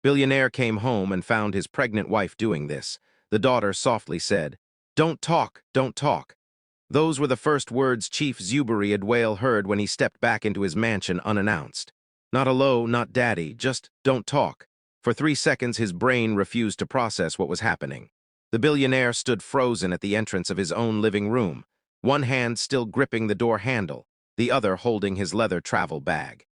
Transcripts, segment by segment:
Billionaire came home and found his pregnant wife doing this. The daughter softly said, "Don't talk, don't talk." Those were the first words Chief Zuberi Adwale heard when he stepped back into his mansion unannounced. Not hello, not daddy, just don't talk. For 3 seconds his brain refused to process what was happening. The billionaire stood frozen at the entrance of his own living room, one hand still gripping the door handle, the other holding his leather travel bag.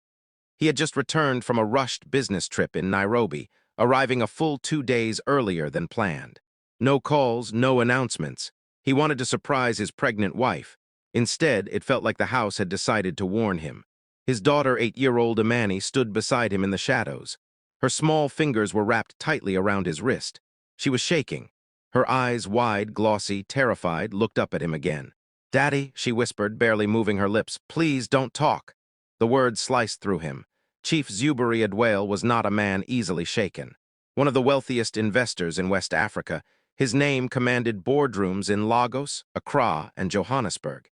He had just returned from a rushed business trip in Nairobi, arriving a full 2 days earlier than planned. No calls, no announcements. He wanted to surprise his pregnant wife. Instead, it felt like the house had decided to warn him. His daughter, 8-year-old Amani, stood beside him in the shadows. Her small fingers were wrapped tightly around his wrist. She was shaking. Her eyes, wide, glossy, terrified, looked up at him again. "Daddy," she whispered, barely moving her lips, "please don't talk." The words sliced through him. Chief Zuberi Adwale was not a man easily shaken. One of the wealthiest investors in West Africa, his name commanded boardrooms in Lagos, Accra, and Johannesburg.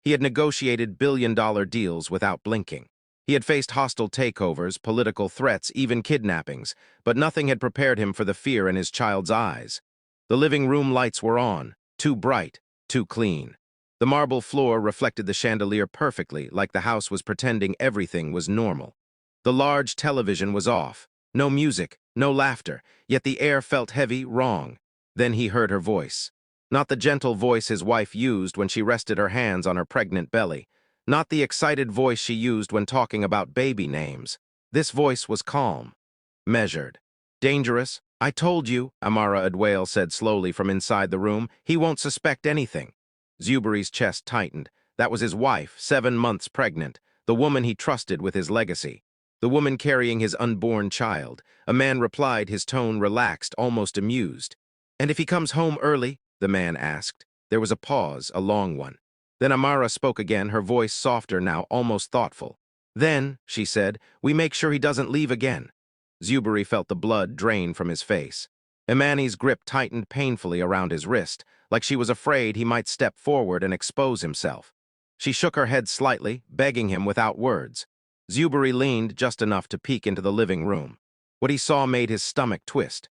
He had negotiated billion-dollar deals without blinking. He had faced hostile takeovers, political threats, even kidnappings, but nothing had prepared him for the fear in his child's eyes. The living room lights were on, too bright, too clean. The marble floor reflected the chandelier perfectly, like the house was pretending everything was normal. The large television was off. No music, no laughter, yet the air felt heavy, wrong. Then he heard her voice. Not the gentle voice his wife used when she rested her hands on her pregnant belly. Not the excited voice she used when talking about baby names. This voice was calm, measured. "Dangerous. I told you," Amara Adwale said slowly from inside the room. "He won't suspect anything." Zuberi's chest tightened. That was his wife, 7 months pregnant, the woman he trusted with his legacy. The woman carrying his unborn child. A man replied, his tone relaxed, almost amused. "And if he comes home early?" the man asked. There was a pause, a long one. Then Amara spoke again, her voice softer now, almost thoughtful. "Then," she said, "we make sure he doesn't leave again." Zuberi felt the blood drain from his face. Imani's grip tightened painfully around his wrist, like she was afraid he might step forward and expose himself. She shook her head slightly, begging him without words. Zuberi leaned just enough to peek into the living room. What he saw made his stomach twist.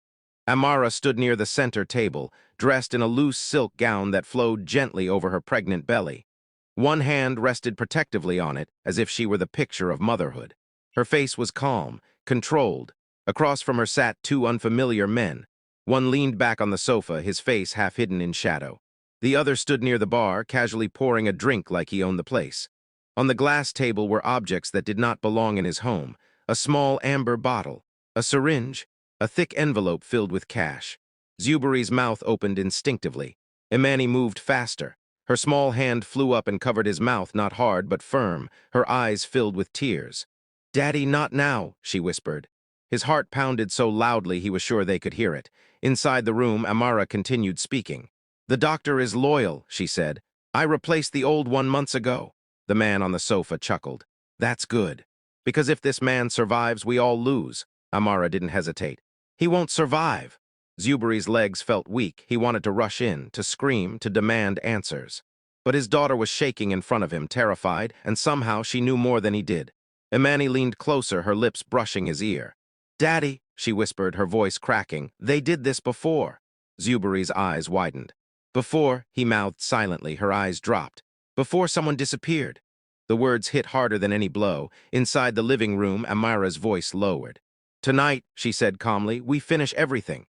Amara stood near the center table, dressed in a loose silk gown that flowed gently over her pregnant belly. One hand rested protectively on it, as if she were the picture of motherhood. Her face was calm, controlled. Across from her sat 2 unfamiliar men. One leaned back on the sofa, his face half hidden in shadow. The other stood near the bar, casually pouring a drink like he owned the place. On the glass table were objects that did not belong in his home: a small amber bottle, a syringe, a thick envelope filled with cash. Zuberi's mouth opened instinctively. Imani moved faster. Her small hand flew up and covered his mouth, not hard but firm, her eyes filled with tears. "Daddy, not now," she whispered. His heart pounded so loudly he was sure they could hear it. Inside the room, Amara continued speaking. "The doctor is loyal," she said. "I replaced the old one months ago." The man on the sofa chuckled. "That's good. Because if this man survives, we all lose." Amara didn't hesitate. "He won't survive." Zuberi's legs felt weak. He wanted to rush in, to scream, to demand answers. But his daughter was shaking in front of him, terrified, and somehow she knew more than he did. Imani leaned closer, her lips brushing his ear. "Daddy," she whispered, her voice cracking, "they did this before." Zuberi's eyes widened. "Before," he mouthed silently, her eyes dropped. "Before someone disappeared." The words hit harder than any blow. Inside the living room, Amara's voice lowered. "Tonight," she said calmly, "we finish everything."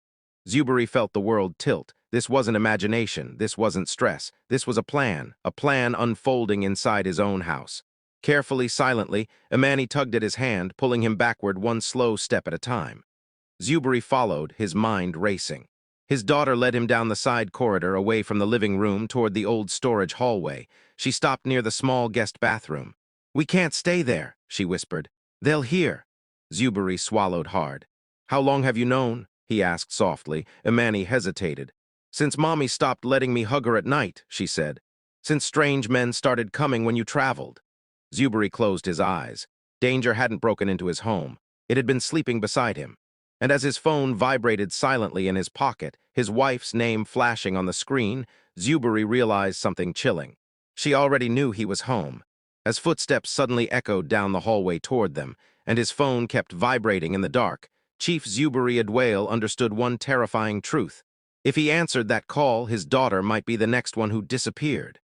Zuberi felt the world tilt. This wasn't imagination, this wasn't stress. This was a plan unfolding inside his own house. Carefully, silently, Imani tugged at his hand, pulling him backward one slow step at a time. Zuberi followed, his mind racing. His daughter led him down the side corridor, away from the living room, toward the old storage hallway. She stopped near the small guest bathroom. "We can't stay there," she whispered. "They'll hear." Zuberi swallowed hard. "How long have you known?" he asked softly. Imani hesitated. "Since Mommy stopped letting me hug her at night," she said. "Since strange men started coming when you traveled." Zuberi closed his eyes. Danger hadn't broken into his home. It had been sleeping beside him. And as his phone vibrated silently in his pocket, his wife's name flashing on the screen, Zuberi realized something chilling. She already knew he was home. As footsteps suddenly echoed down the hallway toward them, and his phone kept vibrating in the dark, Chief Zuberi Adwale understood one terrifying truth. If he answered that call, his daughter might be the next one who disappeared.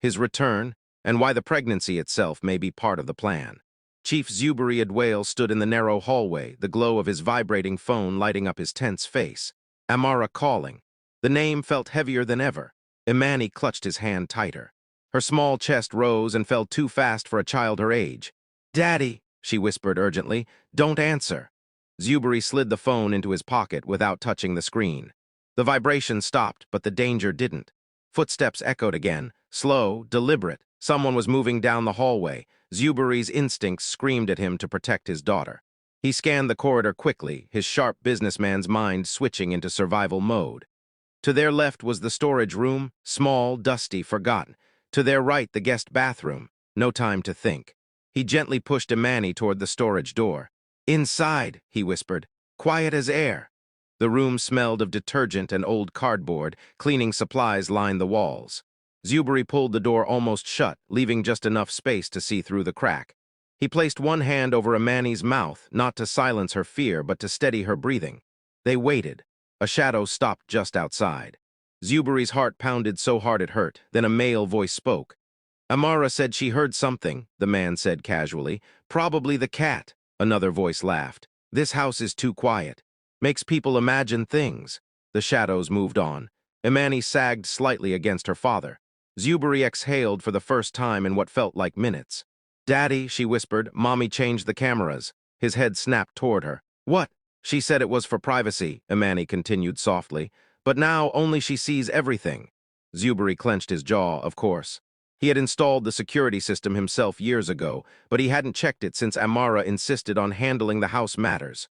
His return, and why the pregnancy itself may be part of the plan. Chief Zuberi Adwale stood in the narrow hallway, the glow of his vibrating phone lighting up his tense face. Amara calling. The name felt heavier than ever. Imani clutched his hand tighter. Her small chest rose and fell too fast for a child her age. "Daddy," she whispered urgently, "don't answer." Zuberi slid the phone into his pocket without touching the screen. The vibration stopped, but the danger didn't. Footsteps echoed again, slow, deliberate. Someone was moving down the hallway. Zuberi's instincts screamed at him to protect his daughter. He scanned the corridor quickly, his sharp businessman's mind switching into survival mode. To their left was the storage room, small, dusty, forgotten. To their right, the guest bathroom. No time to think. He gently pushed Imani toward the storage door. "Inside," he whispered, "quiet as air." The room smelled of detergent and old cardboard. Cleaning supplies lined the walls. Zuberi pulled the door almost shut, leaving just enough space to see through the crack. He placed one hand over Imani's mouth, not to silence her fear, but to steady her breathing. They waited. A shadow stopped just outside. Zuberi's heart pounded so hard it hurt. Then a male voice spoke. "Amara said she heard something," the man said casually. "Probably the cat." Another voice laughed. "This house is too quiet. Makes people imagine things." The shadows moved on. Imani sagged slightly against her father. Zuberi exhaled for the first time in what felt like minutes. "Daddy," she whispered, "Mommy changed the cameras." His head snapped toward her. "What?" "She said it was for privacy," Imani continued softly. "But now only she sees everything." Zuberi clenched his jaw, of course. He had installed the security system himself years ago, but he hadn't checked it since Amara insisted on handling the house matters.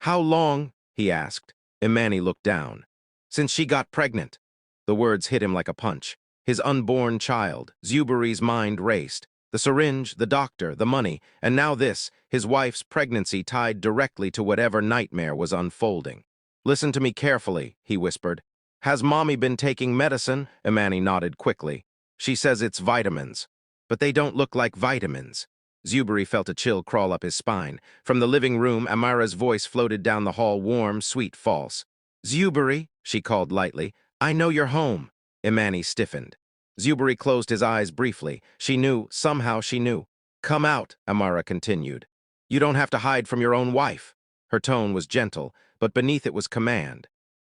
"How long?" he asked. Imani looked down. "Since she got pregnant." The words hit him like a punch. His unborn child. Zuberi's mind raced. The syringe, the doctor, the money, and now this, his wife's pregnancy tied directly to whatever nightmare was unfolding. "Listen to me carefully," he whispered. "Has Mommy been taking medicine?" Imani nodded quickly. "She says it's vitamins." "But they don't look like vitamins." Zuberi felt a chill crawl up his spine. From the living room, Amara's voice floated down the hall, warm, sweet, false. "Zuberi," she called lightly, "I know you're home." Imani stiffened. Zuberi closed his eyes briefly. She knew, somehow she knew. "Come out," Amara continued. "You don't have to hide from your own wife." Her tone was gentle, but beneath it was command.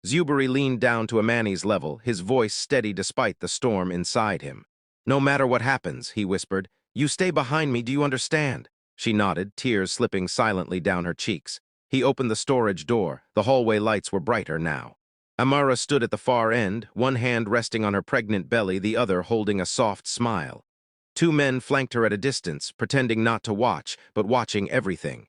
Zuberi leaned down to Imani's level, his voice steady despite the storm inside him. "No matter what happens," he whispered, "you stay behind me, do you understand?" She nodded, tears slipping silently down her cheeks. He opened the storage door. The hallway lights were brighter now. Amara stood at the far end, one hand resting on her pregnant belly, the other holding a soft smile. Two men flanked her at a distance, pretending not to watch, but watching everything.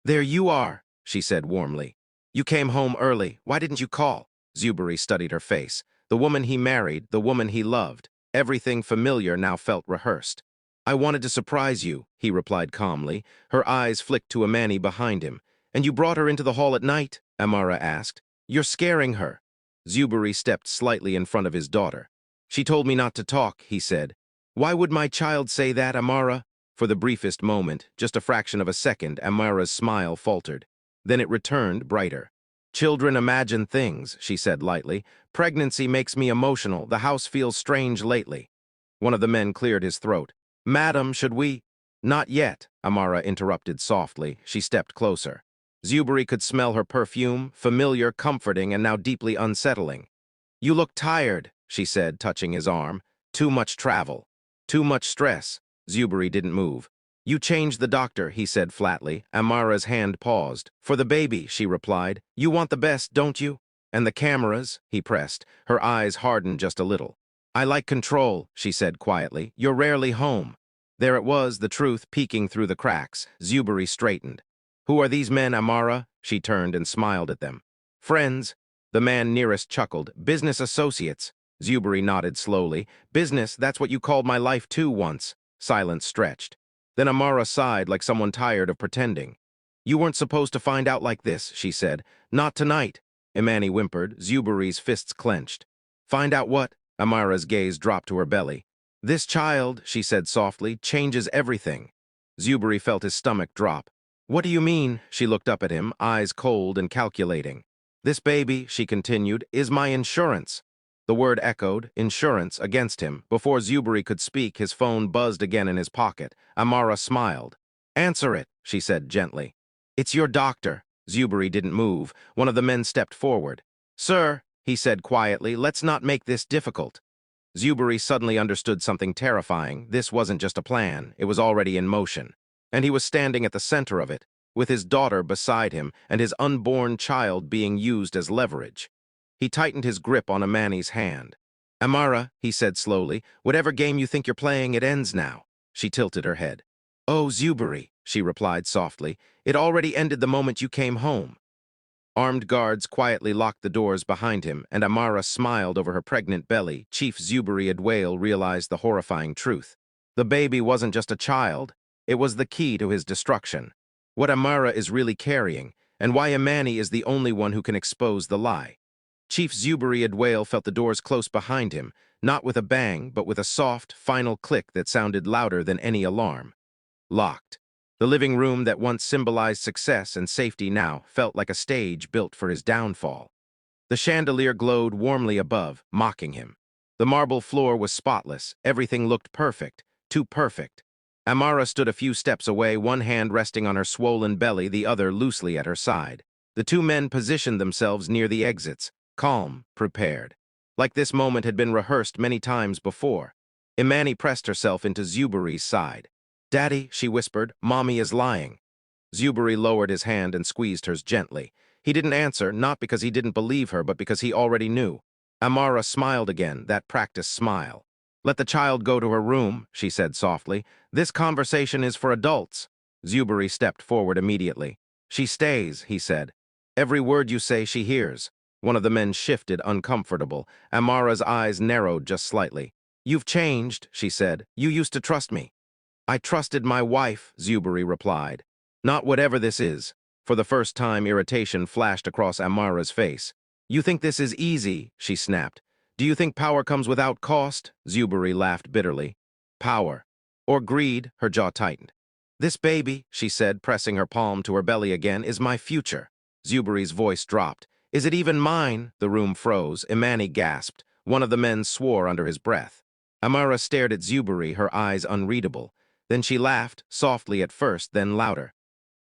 "There you are," she said warmly. "You came home early. Why didn't you call?" Zuberi studied her face. The woman he married, the woman he loved. Everything familiar now felt rehearsed. "I wanted to surprise you," he replied calmly. Her eyes flicked to Imani behind him. "And you brought her into the hall at night?" Amara asked. "You're scaring her." Zuberi stepped slightly in front of his daughter. "She told me not to talk," he said. "Why would my child say that, Amara?" For the briefest moment, just a fraction of a second, Amara's smile faltered. Then it returned, brighter. "Children imagine things," she said lightly. "Pregnancy makes me emotional. The house feels strange lately." One of the men cleared his throat. "Madam, should we—" "Not yet," Amara interrupted softly. She stepped closer. Zuberi could smell her perfume, familiar, comforting, and now deeply unsettling. "You look tired," she said, touching his arm. "Too much travel. Too much stress." Zuberi didn't move. "You changed the doctor," he said flatly. Amara's hand paused. "For the baby," she replied. "You want the best, don't you?" "And the cameras," he pressed. Her eyes hardened just a little. "I like control," she said quietly. "You're rarely home." There it was, the truth peeking through the cracks. Zuberi straightened. "Who are these men, Amara?" She turned and smiled at them. "Friends." The man nearest chuckled. "Business associates." Zuberi nodded slowly. "Business, that's what you called my life too once." Silence stretched. Then Amara sighed like someone tired of pretending. "You weren't supposed to find out like this," she said. "Not tonight." Imani whimpered. Zuberi's fists clenched. "Find out what?" Amara's gaze dropped to her belly. "This child," she said softly, "changes everything." Zuberi felt his stomach drop. What do you mean? She looked up at him, eyes cold and calculating. This baby, she continued, is my insurance. The word echoed, insurance, against him. Before Zuberi could speak, his phone buzzed again in his pocket. Amara smiled. Answer it, she said gently. It's your doctor. Zuberi didn't move. One of the men stepped forward. Sir, he said quietly, let's not make this difficult. Zuberi suddenly understood something terrifying. This wasn't just a plan, it was already in motion. And he was standing at the center of it, with his daughter beside him and his unborn child being used as leverage. He tightened his grip on Amani's hand. Amara, he said slowly, whatever game you think you're playing, it ends now. She tilted her head. Oh, Zuberi, she replied softly, it already ended the moment you came home. Armed guards quietly locked the doors behind him, and Amara smiled over her pregnant belly. Chief Zuberi Adwail realized the horrifying truth. The baby wasn't just a child, it was the key to his destruction. What Amara is really carrying, and why Amani is the only one who can expose the lie. Chief Zuberi Adwail felt the doors close behind him, not with a bang, but with a soft, final click that sounded louder than any alarm. Locked. The living room that once symbolized success and safety now felt like a stage built for his downfall. The chandelier glowed warmly above, mocking him. The marble floor was spotless, everything looked perfect, too perfect. Amara stood a few steps away, one hand resting on her swollen belly, the other loosely at her side. The two men positioned themselves near the exits, calm, prepared. Like this moment had been rehearsed many times before. Imani pressed herself into Zuberi's side. Daddy, she whispered, Mommy is lying. Zuberi lowered his hand and squeezed hers gently. He didn't answer, not because he didn't believe her, but because he already knew. Amara smiled again, that practiced smile. Let the child go to her room, she said softly. This conversation is for adults. Zuberi stepped forward immediately. She stays, he said. Every word you say she hears. One of the men shifted, uncomfortable. Amara's eyes narrowed just slightly. You've changed, she said. You used to trust me. I trusted my wife, Zuberi replied. Not whatever this is. For the first time, irritation flashed across Amara's face. You think this is easy, she snapped. Do you think power comes without cost? Zuberi laughed bitterly. Power. Or greed, her jaw tightened. This baby, she said, pressing her palm to her belly again, is my future. Zuberi's voice dropped. Is it even mine? The room froze. Imani gasped. One of the men swore under his breath. Amara stared at Zuberi, her eyes unreadable. Then she laughed, softly at first, then louder.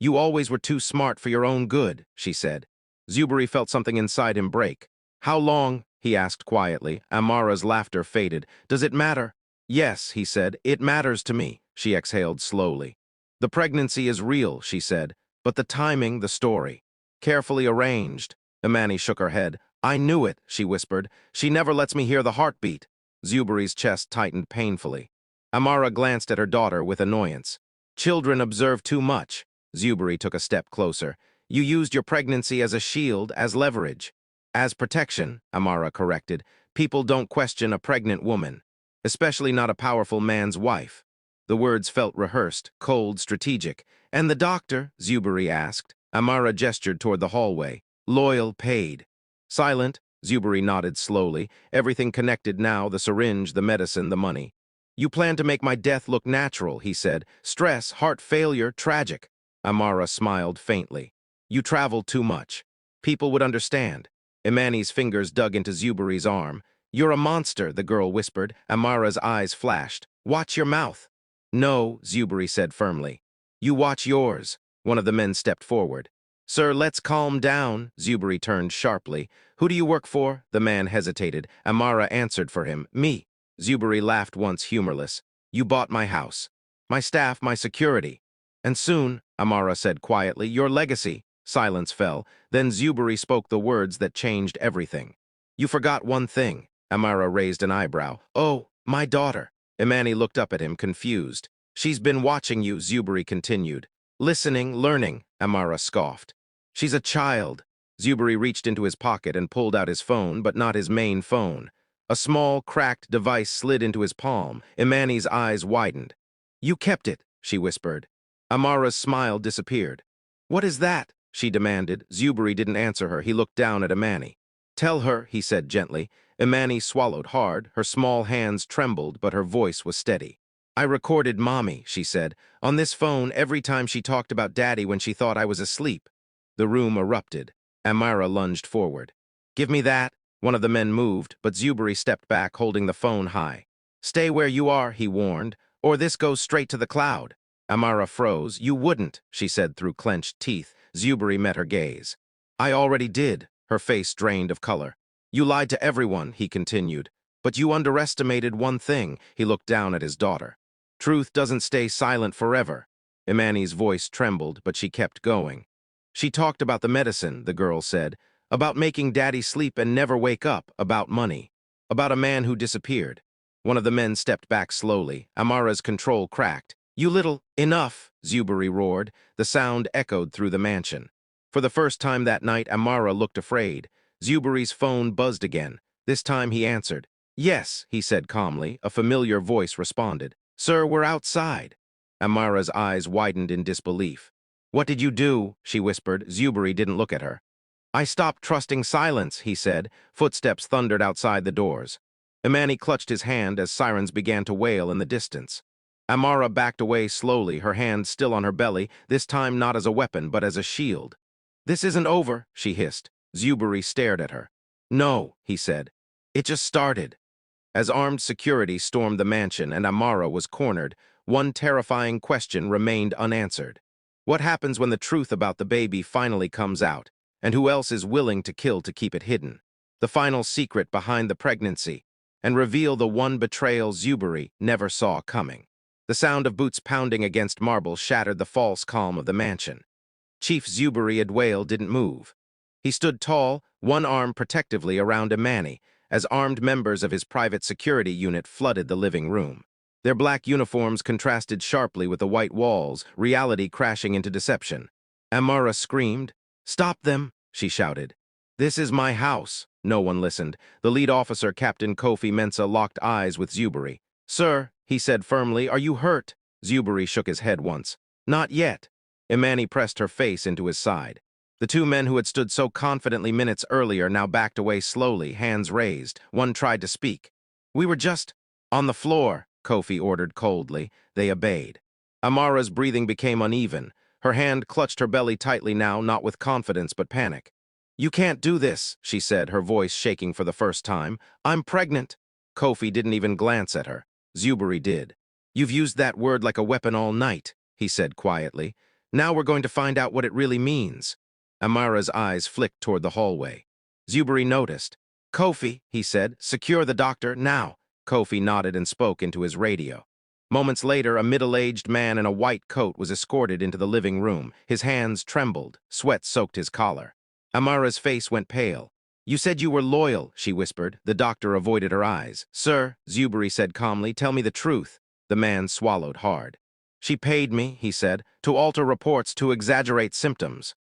You always were too smart for your own good, she said. Zuberi felt something inside him break. How long? He asked quietly. Amara's laughter faded. Does it matter? Yes, he said. It matters to me, she exhaled slowly. The pregnancy is real, she said, but the timing, the story. Carefully arranged. Imani shook her head. I knew it, she whispered. She never lets me hear the heartbeat. Zuberi's chest tightened painfully. Amara glanced at her daughter with annoyance. Children observe too much. Zuberi took a step closer. You used your pregnancy as a shield, as leverage. As protection, Amara corrected. People don't question a pregnant woman, especially not a powerful man's wife. The words felt rehearsed, cold, strategic. And the doctor? Zuberi asked. Amara gestured toward the hallway. Loyal, paid. Silent, Zuberi nodded slowly. Everything connected now, the syringe, the medicine, the money. You plan to make my death look natural, he said. Stress, heart failure, tragic. Amara smiled faintly. You travel too much. People would understand. Imani's fingers dug into Zuberi's arm. You're a monster, the girl whispered. Amara's eyes flashed. Watch your mouth. No, Zuberi said firmly. You watch yours. One of the men stepped forward. Sir, let's calm down, Zuberi turned sharply. Who do you work for? The man hesitated. Amara answered for him. Me. Zuberi laughed once humorless. You bought my house. My staff, my security. And soon, Amara said quietly, your legacy. Silence fell. Then Zuberi spoke the words that changed everything. You forgot one thing. Amara raised an eyebrow. Oh, my daughter. Imani looked up at him, confused. She's been watching you, Zuberi continued. Listening, learning, Amara scoffed. She's a child. Zuberi reached into his pocket and pulled out his phone, but not his main phone. A small, cracked device slid into his palm. Imani's eyes widened. You kept it, she whispered. Amara's smile disappeared. What is that? She demanded. Zuberi didn't answer her. He looked down at Imani. Tell her, he said gently. Imani swallowed hard. Her small hands trembled, but her voice was steady. I recorded Mommy, she said, on this phone every time she talked about Daddy when she thought I was asleep. The room erupted. Amara lunged forward. Give me that. One of the men moved, but Zuberi stepped back, holding the phone high. Stay where you are, he warned, or this goes straight to the cloud. Amara froze. You wouldn't, she said through clenched teeth. Zuberi met her gaze. I already did, her face drained of color. You lied to everyone, he continued. But you underestimated one thing. He looked down at his daughter. Truth doesn't stay silent forever. Imani's voice trembled, but she kept going. She talked about the medicine, the girl said, about making Daddy sleep and never wake up, about money, about a man who disappeared. One of the men stepped back slowly. Amara's control cracked. You little— Enough, Zuberi roared. The sound echoed through the mansion. For the first time that night, Amara looked afraid. Zuberi's phone buzzed again. This time he answered. Yes, he said calmly. A familiar voice responded. Sir, we're outside. Amara's eyes widened in disbelief. What did you do? She whispered. Zuberi didn't look at her. I stopped trusting silence, he said. Footsteps thundered outside the doors. Imani clutched his hand as sirens began to wail in the distance. Amara backed away slowly, her hand still on her belly, this time not as a weapon but as a shield. This isn't over, she hissed. Zuberi stared at her. No, he said. It just started. As armed security stormed the mansion and Amara was cornered, one terrifying question remained unanswered. What happens when the truth about the baby finally comes out, and who else is willing to kill to keep it hidden? The final secret behind the pregnancy, and reveal the one betrayal Zuberi never saw coming. The sound of boots pounding against marble shattered the false calm of the mansion. Chief Zuberi Adwail didn't move. He stood tall, one arm protectively around Imani, as armed members of his private security unit flooded the living room. Their black uniforms contrasted sharply with the white walls, reality crashing into deception. Amara screamed. Stop them, she shouted. This is my house. No one listened. The lead officer, Captain Kofi Mensah, locked eyes with Zuberi. Sir, he said firmly, are you hurt? Zuberi shook his head once. Not yet. Imani pressed her face into his side. The two men who had stood so confidently minutes earlier now backed away slowly, hands raised. One tried to speak. We were just— On the floor, Kofi ordered coldly. They obeyed. Amara's breathing became uneven. Her hand clutched her belly tightly now, not with confidence but panic. You can't do this, she said, her voice shaking for the first time. I'm pregnant. Kofi didn't even glance at her. Zuberi did. You've used that word like a weapon all night, he said quietly. Now we're going to find out what it really means. Amara's eyes flicked toward the hallway. Zuberi noticed. Kofi, he said, secure the doctor, now. Kofi nodded and spoke into his radio. Moments later, a middle-aged man in a white coat was escorted into the living room. His hands trembled. Sweat soaked his collar. Amara's face went pale. You said you were loyal, she whispered. The doctor avoided her eyes. Sir, Zuberi said calmly, tell me the truth. The man swallowed hard. She paid me, he said, to alter reports, to exaggerate symptoms.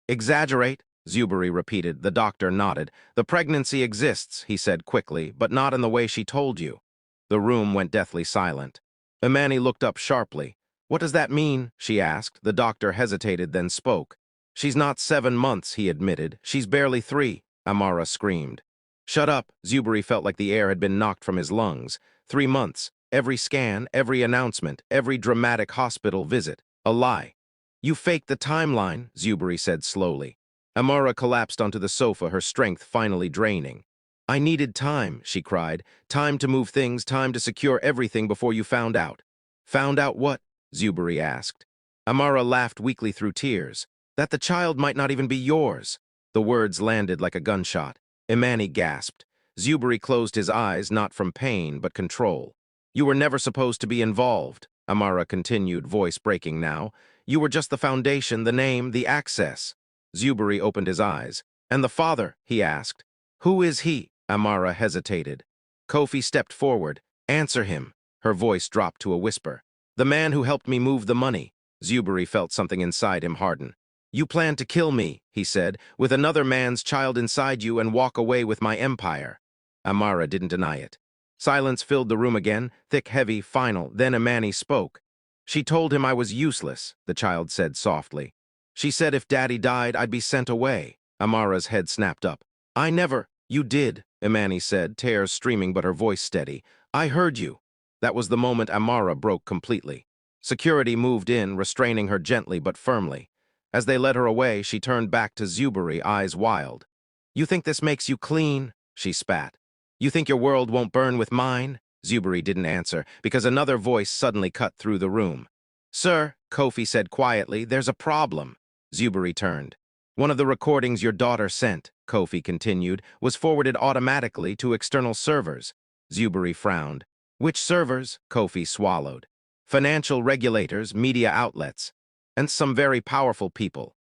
Exaggerate? Zuberi repeated. The doctor nodded. The pregnancy exists, he said quickly, but not in the way she told you. The room went deathly silent. Imani looked up sharply. What does that mean? She asked. The doctor hesitated, then spoke. She's not 7 months, he admitted. She's barely 3, Amara screamed. Shut up. Zuberi felt like the air had been knocked from his lungs. 3 months. Every scan, every announcement, every dramatic hospital visit. A lie. You faked the timeline, Zuberi said slowly. Amara collapsed onto the sofa, her strength finally draining. I needed time, she cried. Time to move things, time to secure everything before you found out. Found out what? Zuberi asked. Amara laughed weakly through tears. That the child might not even be yours. The words landed like a gunshot. Imani gasped. Zuberi closed his eyes, not from pain, but control. You were never supposed to be involved, Amara continued, voice breaking now. You were just the foundation, the name, the access. Zuberi opened his eyes. And the father, he asked. Who is he? Amara hesitated. Kofi stepped forward. Answer him. Her voice dropped to a whisper. The man who helped me move the money. Zuberi felt something inside him harden. You plan to kill me, he said, with another man's child inside you and walk away with my empire. Amara didn't deny it. Silence filled the room again, thick, heavy, final. Then Imani spoke. She told him I was useless, the child said softly. She said if Daddy died, I'd be sent away. Amara's head snapped up. I never— You did, Imani said, tears streaming but her voice steady. I heard you. That was the moment Amara broke completely. Security moved in, restraining her gently but firmly. As they led her away, she turned back to Zuberi, eyes wild. "You think this makes you clean?" she spat. "You think your world won't burn with mine?" Zuberi didn't answer, because another voice suddenly cut through the room. "Sir," Kofi said quietly, "there's a problem." Zuberi turned. "One of the recordings your daughter sent," Kofi continued, "was forwarded automatically to external servers." Zuberi frowned. "Which servers?" Kofi swallowed. "Financial regulators, media outlets, and some very powerful people."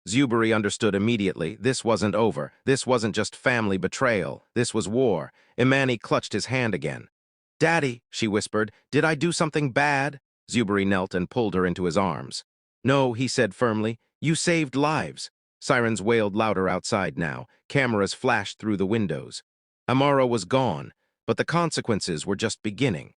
Zuberi understood immediately. This wasn't over. This wasn't just family betrayal. This was war. Imani clutched his hand again. "Daddy," she whispered, "did I do something bad?" Zuberi knelt and pulled her into his arms. "No," he said firmly. "You saved lives." Sirens wailed louder outside now. Cameras flashed through the windows. Amara was gone, but the consequences were just beginning.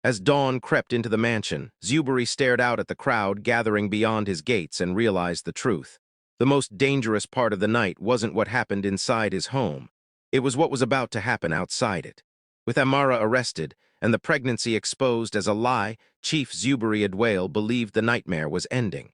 As dawn crept into the mansion, Zuberi stared out at the crowd gathering beyond his gates and realized the truth. The most dangerous part of the night wasn't what happened inside his home. It was what was about to happen outside it. With Amara arrested and the pregnancy exposed as a lie, Chief Zuberi Adwail believed the nightmare was ending.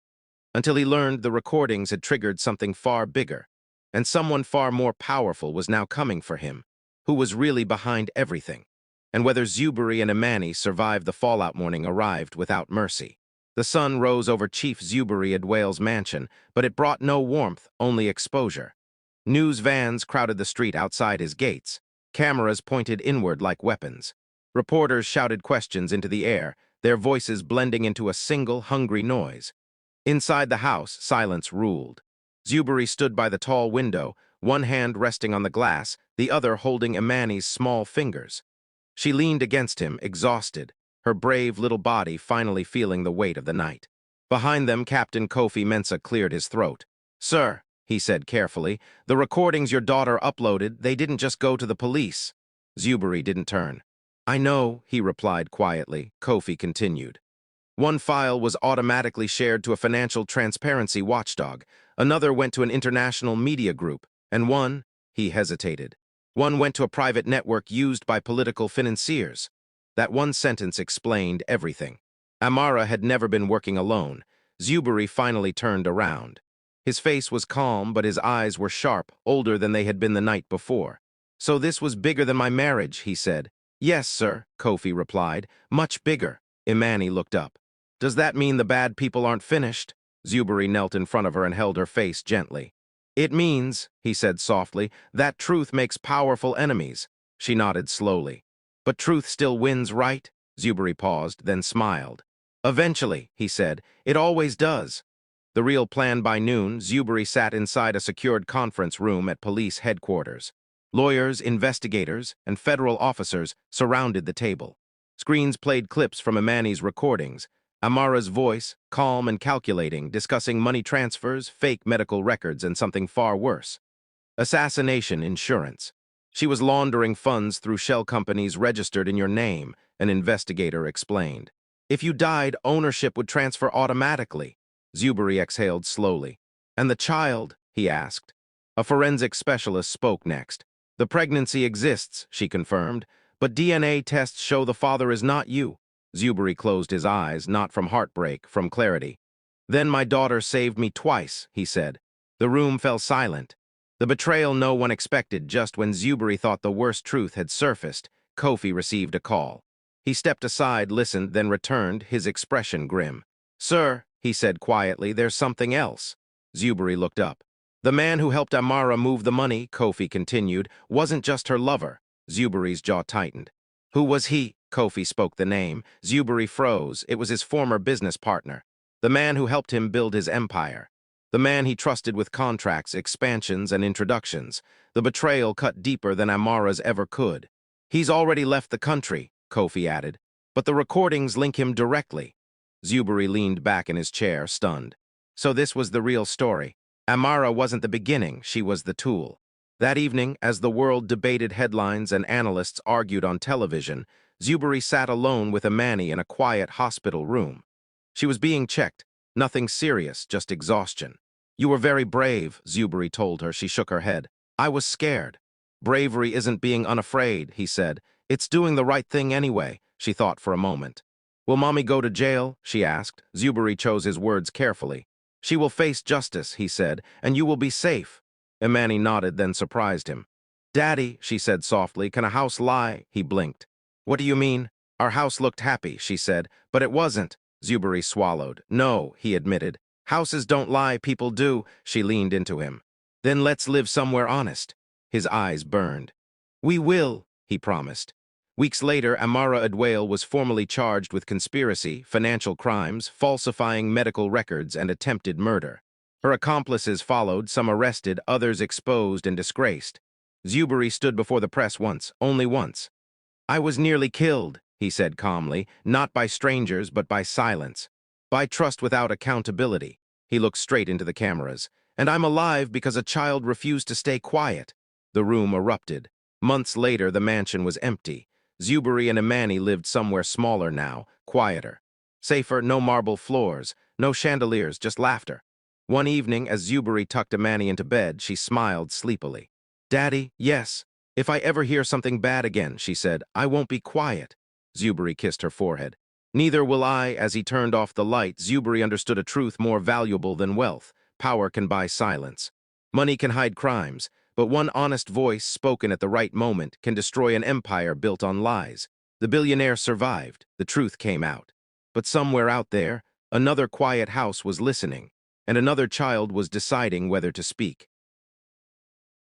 Until he learned the recordings had triggered something far bigger, and someone far more powerful was now coming for him, who was really behind everything. And whether Zuberi and Imani survived the fallout morning arrived without mercy. The sun rose over Chief Zuberi Adwail's mansion, but it brought no warmth, only exposure. News vans crowded the street outside his gates. Cameras pointed inward like weapons. Reporters shouted questions into the air, their voices blending into a single hungry noise. Inside the house, silence ruled. Zuberi stood by the tall window, one hand resting on the glass, the other holding Imani's small fingers. She leaned against him, exhausted, her brave little body finally feeling the weight of the night. Behind them, Captain Kofi Mensah cleared his throat. "Sir," he said carefully, "the recordings your daughter uploaded, they didn't just go to the police." Zuberi didn't turn. "I know," he replied quietly. Kofi continued. "One file was automatically shared to a financial transparency watchdog, another went to an international media group, and one," he hesitated, "one went to a private network used by political financiers." That one sentence explained everything. Amara had never been working alone. Zuberi finally turned around. His face was calm, but his eyes were sharp, older than they had been the night before. "So this was bigger than my marriage," he said. "Yes, sir," Kofi replied. "Much bigger." Imani looked up. "Does that mean the bad people aren't finished?" Zuberi knelt in front of her and held her face gently. "It means," he said softly, "that truth makes powerful enemies." She nodded slowly. "But truth still wins, right?" Zuberi paused, then smiled. "Eventually," he said, "it always does." The real plan by noon, Zuberi sat inside a secured conference room at police headquarters. Lawyers, investigators, and federal officers surrounded the table. Screens played clips from Imani's recordings. Amara's voice, calm and calculating, discussing money transfers, fake medical records, and something far worse. Assassination insurance. She was laundering funds through shell companies registered in your name, an investigator explained. If you died, ownership would transfer automatically. Zuberi exhaled slowly. "And the child?" he asked. A forensic specialist spoke next. "The pregnancy exists," she confirmed, "but DNA tests show the father is not you." Zuberi closed his eyes, not from heartbreak, from clarity. "Then my daughter saved me twice," he said. The room fell silent. The betrayal no one expected. Just when Zuberi thought the worst truth had surfaced, Kofi received a call. He stepped aside, listened, then returned, his expression grim. "Sir," he said quietly, "there's something else." Zuberi looked up. "The man who helped Amara move the money," Kofi continued, "wasn't just her lover." Zuberi's jaw tightened. "Who was he?" Kofi spoke the name. Zuberi froze. It was his former business partner. The man who helped him build his empire. The man he trusted with contracts, expansions, and introductions. The betrayal cut deeper than Amara's ever could. "He's already left the country," Kofi added. "But the recordings link him directly." Zuberi leaned back in his chair, stunned. So this was the real story. Amara wasn't the beginning, she was the tool. That evening, as the world debated headlines and analysts argued on television, Zuberi sat alone with Imani in a quiet hospital room. She was being checked. Nothing serious, just exhaustion. "You were very brave," Zuberi told her. She shook her head. "I was scared." "Bravery isn't being unafraid," he said. "It's doing the right thing anyway." She thought for a moment. Will Mommy go to jail? She asked. Zuberi chose his words carefully. She will face justice, he said, and you will be safe. Imani nodded, then surprised him. Daddy, she said softly, can a house lie? He blinked. What do you mean? Our house looked happy, she said, but it wasn't. Zuberi swallowed. No, he admitted. Houses don't lie, people do. She leaned into him. Then let's live somewhere honest. His eyes burned. We will, he promised. Weeks later, Amara Adwale was formally charged with conspiracy, financial crimes, falsifying medical records, and attempted murder. Her accomplices followed, some arrested, others exposed and disgraced. Zuberi stood before the press once, only once. I was nearly killed, he said calmly, not by strangers, but by silence. By trust without accountability. He looked straight into the cameras. And I'm alive because a child refused to stay quiet. The room erupted. Months later, the mansion was empty. Zuberi and Imani lived somewhere smaller now, quieter. Safer, no marble floors, no chandeliers, just laughter. One evening, as Zuberi tucked Imani into bed, she smiled sleepily. Daddy, yes. If I ever hear something bad again, she said, I won't be quiet. Zuberi kissed her forehead. Neither will I. As he turned off the light, Zuberi understood a truth more valuable than wealth. Power can buy silence. Money can hide crimes, but one honest voice, spoken at the right moment, can destroy an empire built on lies. The billionaire survived. The truth came out. But somewhere out there, another quiet house was listening, and another child was deciding whether to speak.